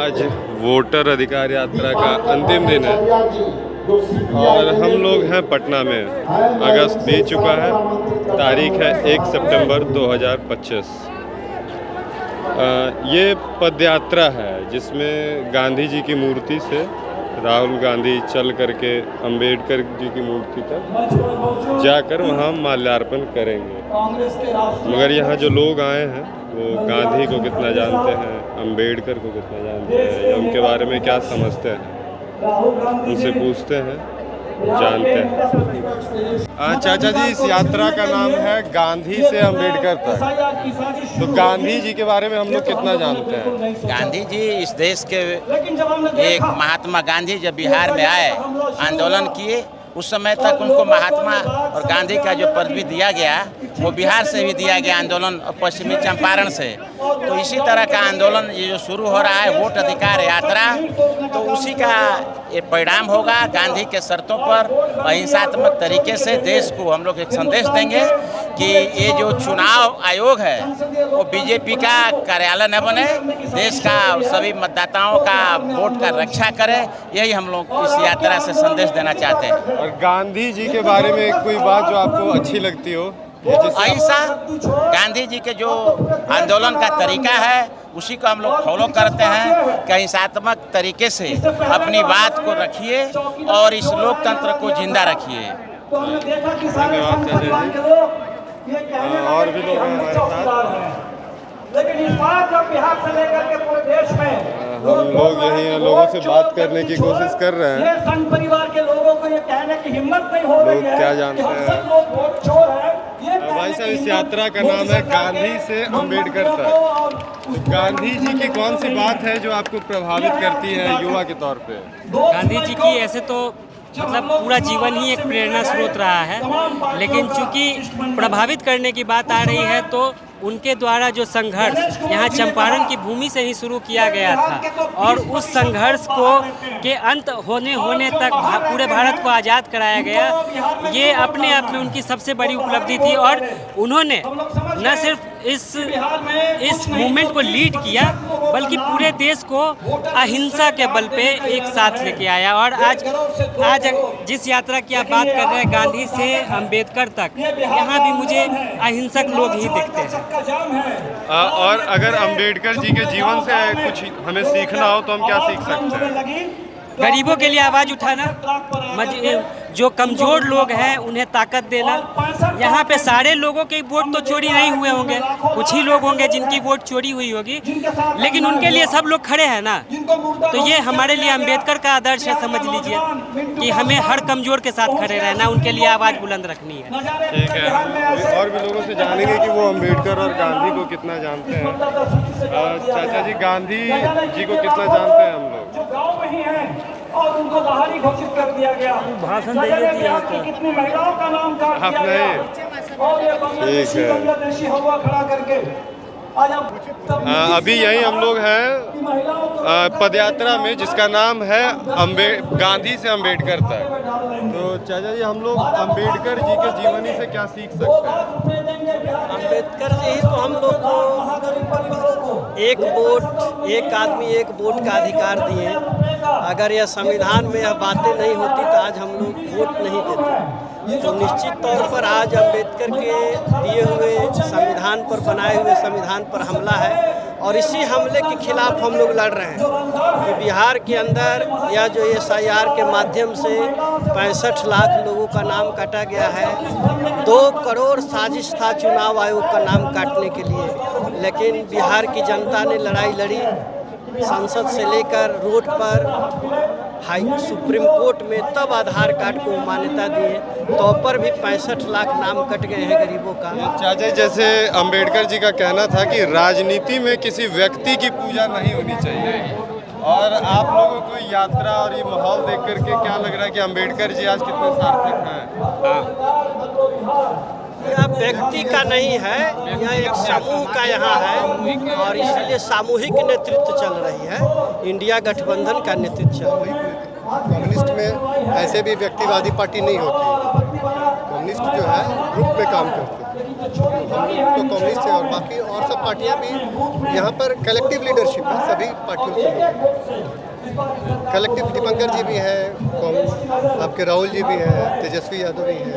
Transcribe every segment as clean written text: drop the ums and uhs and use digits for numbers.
आज वोटर अधिकार यात्रा का अंतिम दिन है और हम लोग हैं पटना में। अगस्त बीत चुका है, तारीख है 1 सितंबर 2025। ये पदयात्रा है जिसमें गांधी जी की मूर्ति से राहुल गांधी चल करके अंबेडकर जी की मूर्ति तक जाकर वहाँ माल्यार्पण करेंगे। मगर यहाँ जो लोग आए हैं वो गांधी को कितना जानते हैं, अंबेडकर को कितना जानते हैं या उनके बारे में क्या समझते हैं, उनसे पूछते हैं, जानते हैं। चाचा जी, इस यात्रा का नाम है गांधी से अंबेडकर तक, तो गांधी जी के बारे में हम लोग कितना जानते हैं? गांधी जी इस देश के एक महात्मा गांधी जब बिहार में आए, आंदोलन किए, उस समय तक उनको महात्मा और गांधी का जो पदवी दिया गया वो बिहार से भी दिया गया आंदोलन और पश्चिमी चंपारण से। तो इसी तरह का आंदोलन ये जो शुरू हो रहा है वोट अधिकार यात्रा, तो उसी का ये परिणाम होगा। गांधी के शर्तों पर अहिंसात्मक तरीके से देश को हम लोग एक संदेश देंगे कि ये जो चुनाव आयोग है वो बीजेपी का कार्यालय न बने, देश का सभी मतदाताओं का वोट का रक्षा करे। यही हम लोग इस यात्रा से संदेश देना चाहते हैं। और गांधी जी के बारे में कोई बात जो आपको अच्छी लगती हो? अहिंसा, गांधी जी के जो आंदोलन का तरीका है उसी को हम लोग फॉलो करते हैं कि अहिंसात्मक तरीके से अपनी बात को रखिए और इस लोकतंत्र को जिंदा रखिए। धन्यवाद चाचा। और भी लोग हैं हमारे साथ, लेकिन इस बार जब बिहार से लेकर के पूरे देश में हम लोग यही लोगों से बात करने की कोशिश कर रहे हैं। ये संघ परिवार के लोगों को ये कहने की हिम्मत नहीं हो रही है क्या जानते हैं? सब लोग वोट चोर हैं। भाई साहब, इस यात्रा का नाम है गांधी से अंबेडकर तक। तो गांधी जी की कौन सी बात है जो आपको प्रभावित करती है युवा के तौर पे? गांधी जी की ऐसे तो मतलब पूरा जीवन ही एक प्रेरणा स्रोत रहा है, लेकिन चूंकि प्रभावित करने की बात आ रही है तो उनके द्वारा जो संघर्ष यहाँ चंपारण की भूमि से ही शुरू किया गया था और उस संघर्ष को के अंत होने तक पूरे भारत को आज़ाद कराया गया, ये अपने आप में उनकी सबसे बड़ी उपलब्धि थी। और उन्होंने न सिर्फ इस मूवमेंट को लीड किया बल्कि पूरे देश को अहिंसा के बल पे एक साथ लेके आया। और आज जिस यात्रा की आप बात कर रहे हैं गांधी से अंबेडकर तक, यहाँ भी मुझे अहिंसक लोग ही दिखते हैं। और अगर अंबेडकर जी के जीवन से कुछ हमें सीखना हो तो हम क्या सीख सकते हैं? गरीबों के लिए आवाज़ उठाना, जो कमज़ोर लोग हैं उन्हें ताकत देना। यहाँ पे सारे लोगों के वोट तो चोरी नहीं हुए होंगे, कुछ ही लोग होंगे जिनकी वोट चोरी हुई होगी, लेकिन उनके लिए सब लोग खड़े हैं ना। तो ये हमारे लिए अंबेडकर का आदर्श है, समझ लीजिए कि हमें हर कमज़ोर के साथ खड़े रहना, उनके लिए आवाज़ बुलंद रखनी है। ठीक है, और भी लोगों से जानेंगे कि वो अंबेडकर और गांधी को कितना जानते हैं। चाचा जी, गांधी जी को कितना जानते हैं हम लोग? गाँव में ही है और उनको बाहरी घोषित कर दिया गया। भाषण दे दिया कितनी महिलाओं का नाम काट दिया गया और ये बांग्लादेशी हवा खड़ा करके आज अभी यही हम लोग हैं पदयात्रा में जिसका नाम है गांधी से अंबेडकर तक। तो चाचा जी, हम लोग अंबेडकर जी के जीवनी से क्या सीख सकते हैं? अंबेडकर जी तो हम लोग को एक वोट, एक आदमी एक वोट का अधिकार दिए। अगर यह संविधान में यह बातें नहीं होती तो आज हम लोग वोट नहीं देते। तो निश्चित तौर पर आज अंबेडकर के दिए हुए संविधान पर, बनाए हुए संविधान पर हमला है और इसी हमले के खिलाफ हम लोग लड़ रहे हैं कि बिहार के अंदर यह जो SIR के माध्यम से 65 लाख लोगों का नाम काटा गया है। 2 करोड़ साजिश था चुनाव आयोग का नाम काटने के लिए, लेकिन बिहार की जनता ने लड़ाई लड़ी, संसद से लेकर रोड पर सुप्रीम कोर्ट में, तब आधार कार्ड को मान्यता दिए, तो पर भी 65 लाख नाम कट गए हैं गरीबों का। चाचा, जैसे अंबेडकर जी का कहना था कि राजनीति में किसी व्यक्ति की पूजा नहीं होनी चाहिए, और आप लोगों को यात्रा और ये माहौल देख करके क्या लग रहा है कि अंबेडकर जी आज कितने सार्थक हैं? यह व्यक्ति का नहीं है, यह एक समूह का यहाँ है और इसीलिए सामूहिक नेतृत्व चल रही है। इंडिया गठबंधन का नेतृत्व चल रही है। कम्युनिस्ट में ऐसे भी व्यक्तिवादी पार्टी नहीं होती। कम्युनिस्ट जो है ग्रुप में काम करते हैं। तो कम्युनिस्ट है और बाकी और सब पार्टियां भी यहाँ पर कलेक्टिव लीडरशिप है सभी पार्टियों से। कलेक्टिव दीपंकर जी भी हैं, आपके राहुल जी भी हैं, तेजस्वी यादव भी हैं,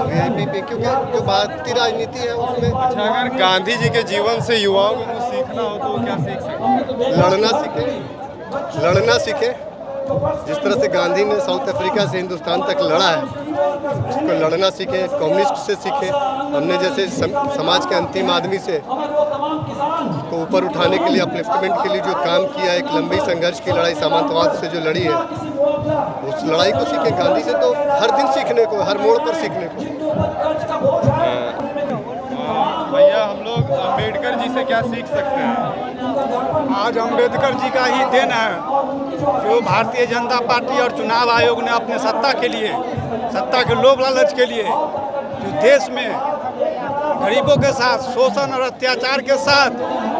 वीआईपी भी, क्योंकि जो भारतीय राजनीति है उसमें अच्छा, अगर गांधी जी के जीवन से युवाओं को कुछ सीखना हो तो वो क्या सीख सकते हैं? लड़ना सीखे। जिस तरह से गांधी ने साउथ अफ्रीका से हिंदुस्तान तक लड़ा है, उसको लड़ना सीखे, कम्युनिस्ट से सीखे। हमने जैसे समाज के अंतिम आदमी से को ऊपर उठाने के लिए, अपलिफ्टमेंट के लिए जो काम किया, एक लंबी संघर्ष की लड़ाई सामंतवाद से जो लड़ी है, उस लड़ाई को सीखे। गांधी से तो हर दिन सीखने को, हर मोड़ पर सीखने को। भैया, हम लोग अम्बेडकर जी से क्या सीख सकते हैं? आज अम्बेडकर जी का ही देन है जो भारतीय जनता पार्टी और चुनाव आयोग ने अपने सत्ता के लिए, सत्ता के लोभ लालच के लिए, जो देश में गरीबों के साथ शोषण और अत्याचार के साथ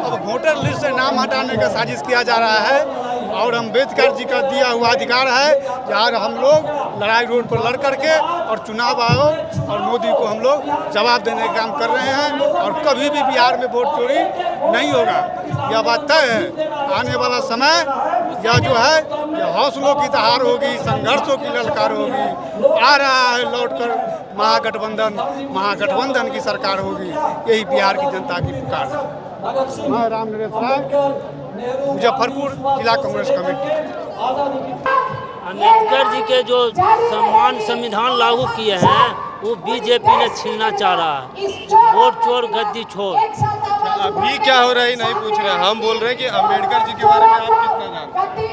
अब वोटर लिस्ट से नाम हटाने का साजिश किया जा रहा है। और अम्बेडकर जी का दिया हुआ अधिकार है कि आज हम लोग लड़ाई रोड पर लड़ करके और चुनाव आयोग और मोदी को हम लोग जवाब देने का काम कर रहे हैं। और कभी भी बिहार में वोट चोरी नहीं होगा, यह बात तय है। आने वाला समय यह जो है यह हौसलों की दहाड़ होगी, संघर्षों की ललकार होगी। आ रहा है लौटकर महागठबंधन की सरकार होगी, यही बिहार की जनता की पुकार है। मैं राम नरेश राय, मुजफ्फरपुर जिला कांग्रेस कमेटी। अम्बेडकर जी के जो सम्मान संविधान लागू किए हैं वो बीजेपी ने छीनना चाह रहा है। वोट चोर गद्दी छोड़। अभी क्या हो रहा है नहीं पूछ रहे, हम बोल रहे हैं कि अम्बेडकर जी के बारे में आप कितना जानते हैं?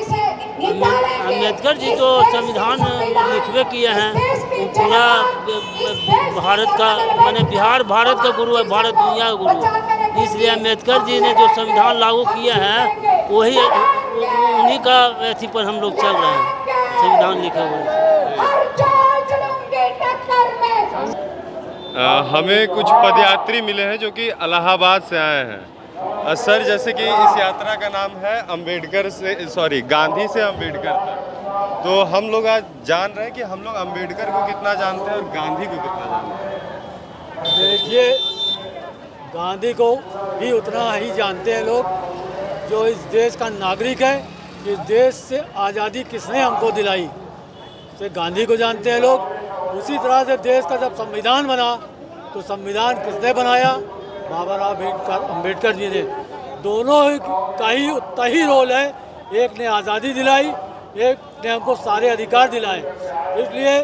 अम्बेडकर जी जो संविधान लिखवे किए हैं वो पूरा भारत का, माने बिहार भारत का गुरु है, भारत दुनिया का गुरु है। इसलिए अम्बेडकर जी ने जो संविधान लागू किए हैं वही उन्हीं का अथी पर हम लोग चल रहे हैं, संविधान लिखे हुए। हमें कुछ पदयात्री मिले हैं जो कि इलाहाबाद से आए हैं। सर, जैसे कि इस यात्रा का नाम है गांधी से अम्बेडकर तक, तो हम लोग आज जान रहे हैं कि हम लोग अम्बेडकर को कितना जानते हैं और गांधी को कितना जानते हैं। देखिए, गांधी को भी उतना ही जानते हैं लोग जो इस देश का नागरिक है। इस देश से आज़ादी किसने हमको दिलाई, तो गांधी को जानते हैं लोग। उसी तरह से देश का जब संविधान बना तो संविधान किसने बनाया? बाबा साहब अम्बेडकर जी ने। दोनों का ही उतना ही रोल है। एक ने आज़ादी दिलाई, एक ने हमको सारे अधिकार दिलाए। इसलिए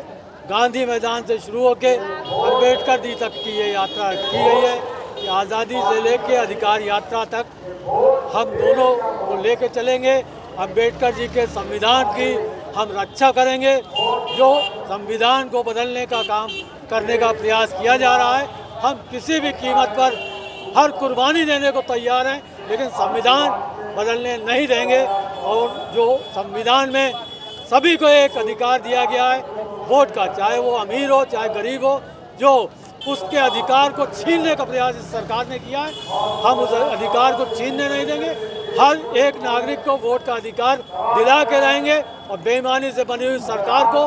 गांधी मैदान से शुरू होकर अम्बेडकर जी तक की ये यात्रा की गई है कि आज़ादी से लेकर अधिकार यात्रा तक हम दोनों को लेकर चलेंगे। अम्बेडकर जी के संविधान की हम रक्षा करेंगे। जो संविधान को बदलने का काम करने का प्रयास किया जा रहा है, हम किसी भी कीमत पर हर कुर्बानी देने को तैयार हैं, लेकिन संविधान बदलने नहीं देंगे। और जो संविधान में सभी को एक अधिकार दिया गया है वोट का, चाहे वो अमीर हो चाहे गरीब हो, जो उसके अधिकार को छीनने का प्रयास इस सरकार ने किया है, हम उस अधिकार को छीनने नहीं देंगे। हर एक नागरिक को वोट का अधिकार दिला के रहेंगे और बेईमानी से बनी हुई सरकार को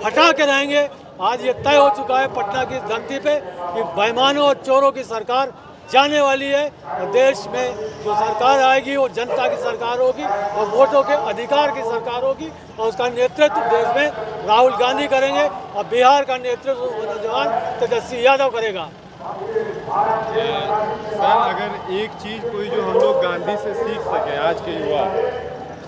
हटा के रहेंगे। आज ये तय हो चुका है पटना की धरती पे कि बेईमानों और चोरों की सरकार जाने वाली है और देश में जो सरकार आएगी वो जनता की सरकार होगी और वोटों के अधिकार की सरकार होगी। और उसका नेतृत्व देश में राहुल गांधी करेंगे और बिहार का नेतृत्व नौजवान तेजस्वी यादव करेगा। सर, अगर एक चीज़ कोई जो हम लोग गांधी से सीख सके आज के युवा,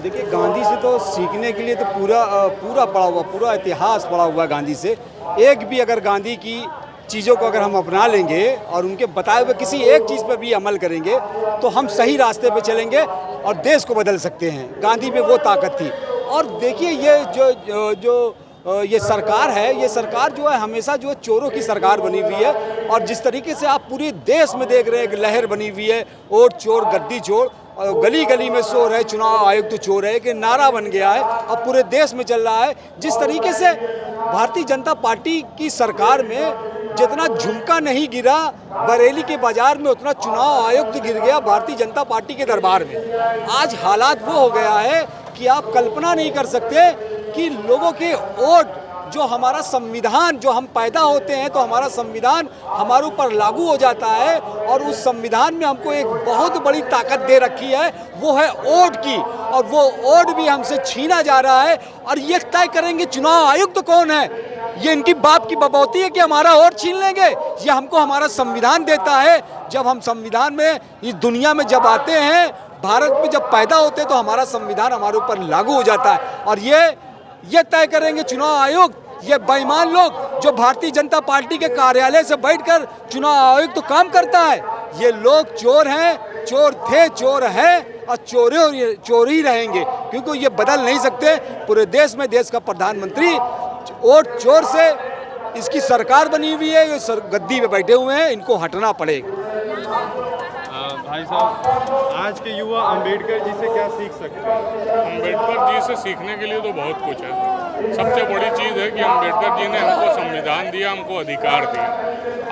देखिए गांधी से तो सीखने के लिए तो पूरा पड़ा हुआ, पूरा इतिहास पड़ा हुआ है गांधी से। एक भी अगर गांधी की चीज़ों को अगर हम अपना लेंगे और उनके बताए हुए किसी एक चीज़ पर भी अमल करेंगे तो हम सही रास्ते पे चलेंगे और देश को बदल सकते हैं। गांधी में वो ताकत थी। और देखिए ये ये सरकार है, ये सरकार जो है हमेशा जो है चोरों की सरकार बनी हुई है। और जिस तरीके से आप पूरे देश में देख रहे हैं कि लहर बनी हुई है, वोट चोर गद्दी चोर, और गली गली में शोर है, चुनाव आयोग तो चोर है, कि नारा बन गया है अब पूरे देश में चल रहा है। जिस तरीके से भारतीय जनता पार्टी की सरकार में जितना झुमका नहीं गिरा बरेली के बाजार में, उतना चुनाव आयोग तो गिर गया भारतीय जनता पार्टी के दरबार में। आज हालात वो हो गया है कि आप कल्पना नहीं कर सकते कि लोगों के वोट जो हमारा संविधान, जो हम पैदा होते हैं तो हमारा संविधान हमारे ऊपर लागू हो जाता है और उस संविधान में हमको एक बहुत बड़ी ताकत दे रखी है, वो है वोट की, और वो वोट भी हमसे छीना जा रहा है। और ये तय करेंगे चुनाव आयुक्त कौन है, ये इनकी बाप की बबौती है कि हमारा वोट छीन लेंगे। ये हमको हमारा संविधान देता है। जब हम संविधान में इस दुनिया में जब आते हैं, भारत में जब पैदा होते हैं तो हमारा संविधान हमारे ऊपर लागू हो जाता है। और ये तय करेंगे चुनाव आयुक्त। ये बेईमान लोग जो भारतीय जनता पार्टी के कार्यालय से बैठकर चुनाव आयुक्त तो काम करता है, ये लोग चोर हैं, चोर थे, चोर हैं और चोर ही रहेंगे, क्योंकि ये बदल नहीं सकते। पूरे देश में देश का प्रधानमंत्री वोट चोर से इसकी सरकार बनी हुई है, ये गद्दी पे बैठे हुए हैं, इनको हटना पड़ेगा। भाई साहब, आज के युवा अंबेडकर जी से क्या सीख सकते हैं? अंबेडकर जी से सीखने के लिए तो बहुत कुछ है। सबसे बड़ी चीज़ है कि अंबेडकर जी ने हमको संविधान दिया, हमको अधिकार दिया।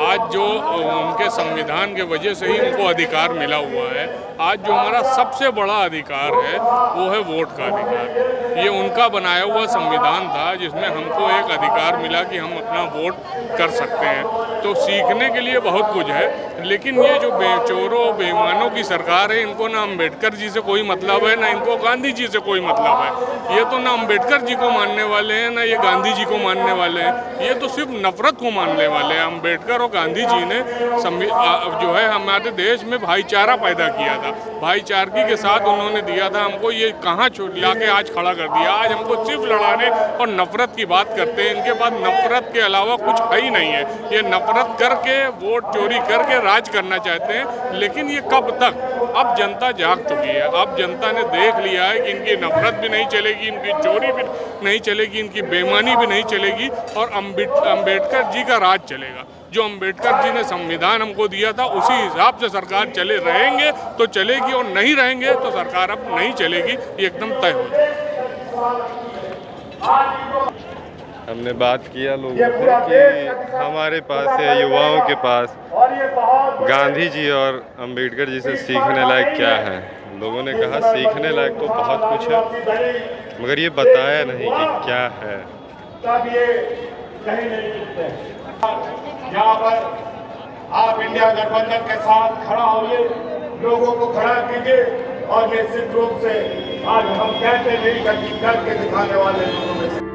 आज जो उनके संविधान के वजह से ही हमको अधिकार मिला हुआ है। आज जो हमारा सबसे बड़ा अधिकार है वो है वोट का अधिकार। ये उनका बनाया हुआ संविधान था जिसमें हमको एक अधिकार मिला कि हम अपना वोट कर सकते हैं। तो सीखने के लिए बहुत कुछ है, लेकिन ये जो चोरों बेईमानों की सरकार है, इनको ना अंबेडकर जी से कोई मतलब है, ना इनको गांधी जी से कोई मतलब है। ये तो ना अंबेडकर जी को मानने वाले हैं, ना ये गांधी जी को मानने वाले हैं। ये तो सिर्फ नफरत को मानने वाले हैं। अंबेडकर और गांधी जी ने जो है हमारे देश में भाईचारा पैदा किया था। भाईचारगी के साथ उन्होंने दिया था हमको। ये कहाँ ला के आज खड़ा कर दिया। आज हमको सिर्फ लड़ाने और नफरत की बात करते हैं। इनके पास नफरत के अलावा कुछ है ही नहीं है। ये नफरत करके, वोट चोरी करके राज करना चाहते हैं। लेकिन ये कब तक? अब जनता जाग चुकी है। अब जनता ने देख लिया है कि इनकी नफरत भी नहीं चलेगी, इनकी चोरी भी नहीं चलेगी, इनकी बेईमानी भी नहीं चलेगी, और अंबेडकर जी का राज चलेगा। जो अंबेडकर जी ने संविधान हमको दिया था उसी हिसाब से सरकार चले रहेंगे तो चलेगी, और नहीं रहेंगे तो सरकार अब नहीं चलेगी। ये एकदम तय हो जाए। हमने बात किया लोगों से कि हमारे पास या युवाओं के पास गांधी जी और अंबेडकर जी से सीखने लायक क्या है। लोगों ने कहा सीखने लायक तो बहुत कुछ है, मगर ये बताया नहीं कि क्या है। यहाँ पर आप इंडिया गठबंधन के साथ खड़ा होइए, लोगों को खड़ा कीजिए, और निश्चित रूप से आज हम कहते नहीं करके दिखाने वाले लोगों में